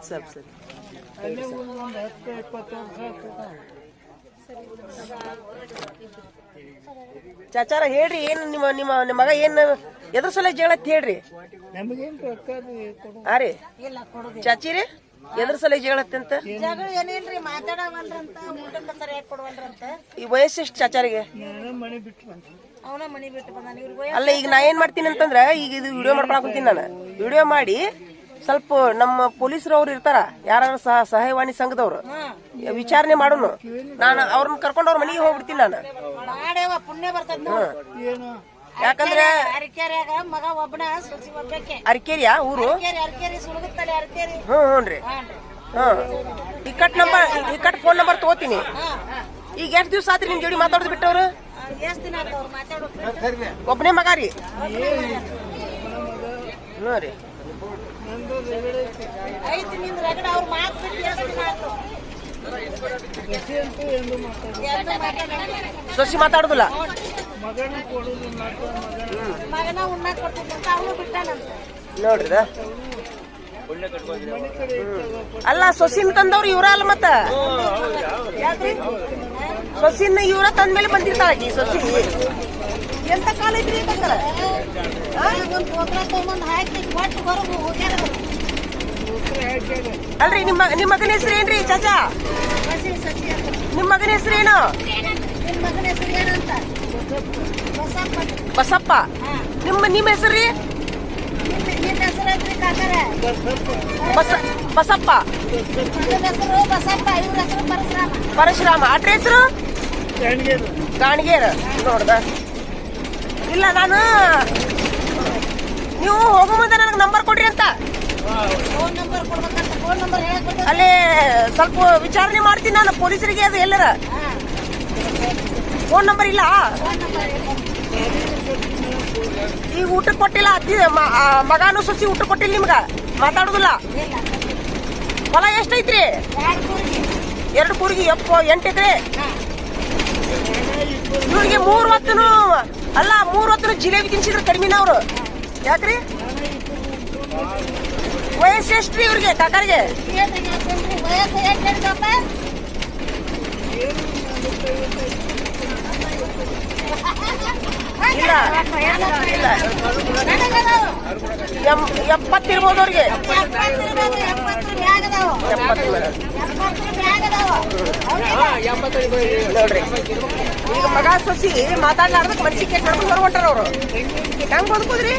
ಸರಿ ಸರಿ ಚಾಚಾರ ಹೇಳ್ರಿ ಏನ್ ನಿಮ್ಮ ನಿಮ್ಮ ಮಗ ಏನ್ ಎದ್ರ ಸಲ ಜಗಳ ಅಂತ ಹೇಳ್ರಿ. ಹಾ ರೀ ಚಾಚಿರಿ ಎದ್ರ ಸಲ ಜಗಳತ್ತಂತ ಈ ವಯಸ್ಸು ಎಷ್ಟು ಚಾಚಾರಿಗೆ? ಅಲ್ಲ ಈಗ ನಾ ಏನ್ ಮಾಡ್ತೀನಿ ಅಂತಂದ್ರ ಈಗ ಇದು ವಿಡಿಯೋ ಮಾಡ್ಕೊಳಕ್ ಕುಂತೀನಿ ನಾನು. ವಿಡಿಯೋ ಮಾಡಿ ಸ್ವಲ್ಪ ನಮ್ಮ ಪೊಲೀಸರು ಅವ್ರು ಇರ್ತಾರ ಯಾರು ಸಹಾಯವಾಣಿ ಸಂಘದವ್ರು ವಿಚಾರಣೆ ಮಾಡೋನು. ನಾನು ಅವ್ರನ್ನ ಕರ್ಕೊಂಡು ಅವ್ರ ಮನೆಗೆ ಹೋಗ್ಬಿಡ್ತೀನಿ ನಾನು. ಯಾಕಂದ್ರೆ ಅರಕೇರಿಯಾ ಊರು? ಹ್ಞೂನ್ರಿ. ಟಿಕೆಟ್ ಫೋನ್ ನಂಬರ್ ತಗೋತೀನಿ. ಈಗ ಎಷ್ಟು ದಿವಸ ಆತ್ರಿ ನಿಮ್ ಜೋಡಿ ಮಾತಾಡೋದು ಬಿಟ್ಟವ್ರು? ಒಬ್ಬನೇ ಮಗ ರೀ? ಹ್ಞೂ ರೀ. ಸೊಸಿ ಮಾತಾಡುದಿಲ್ಲ? ನೋಡ್ರಿ ಅಲ್ಲ ಸೊಸಿನ ತಂದವ್ರು ಇವ್ರ ಅಲ್ಲ ಮತ್ತ ಸೊಸಿನ ಇವ್ರ ತಂದ್ಮೇಲೆ ಬಂದಿರ್ತಾಳ ಸೊಸಿ. ಎಂತ ಕಾಲ ಐತ್ರಿ ಅಲ್ರಿ? ನಿಮ್ಮ ಮಗನ ಹೆಸರು ಏನ್ರಿ ಚಾಚಾ? ನಿಮ್ಮ ಮಗನ ಹೆಸರೇನು? ಬಸಪ್ಪ. ನಿಮ್ಮ ಹೆಸರು? ಬಸಪ್ಪ. ಪರಶುರಾಮ. ಅಟ್ರ ಹೆಸರು? ಗಾಣಿಗೇರ. ನೋಡ್ದ ಇಲ್ಲ ನಾನು ನೀವು ಹೋಗೋ ಮುಂದೆ ನನಗೆ ನಂಬರ್ ಕೊಡ್ರಿ ಅಂತ ಅಲ್ಲೇ ಸ್ವಲ್ಪ ವಿಚಾರಣೆ ಮಾಡ್ತೀನಿ ನಾನು ಪೊಲೀಸರಿಗೆ. ಅದು ಎಲ್ಲರ ಫೋನ್ ನಂಬರ್ ಇಲ್ಲ? ಈಗ ಊಟ ಕೊಟ್ಟಿಲ್ಲ ಮಗಾನು ಸೊಸಿ ಊಟ ಕೊಟ್ಟಿಲ್ಲ ನಿಮ್ಗ? ಮಾತಾಡುದಿಲ್ಲ? ಹೊಲ ಎಷ್ಟೈತ್ರಿ? 2 ಕೂರ್ಗಿ. 8 ಎಕರೆ. ಇವ್ರಿಗೆ 3 ಹೊತ್ತನು ಅಲ್ಲ 3 ಹೊತ್ತನು ಜಿಲೇಬಿ ತಿನ್ಸಿದ್ರು ಕಡಿಮೆನ ಅವ್ರು. ಯಾಕ್ರಿ? ವಯಸ್ಸು ಎಷ್ಟ್ರಿ ಇವ್ರಿಗೆ ಕಾಕಾರಿಗೆ? ಇಲ್ಲ ಇಲ್ಲ 70 ಇರ್ಬೋದು ಅವ್ರಿಗೆ. 70 ನೋಡ್ರಿ. ಈಗ ಮಗ ಸೊಸಿ ಮಾತಾಡ್ಲಾರ್ದಕ್ ಮನ್ಸಿಗೆ ಕೆಟ್ಟ ನಡ್ಕೊಂಡು ಹೊರಗೊಂಟಾರ ಅವ್ರು. ಹೆಂಗ್ ಬದುಕುದ್ರಿ?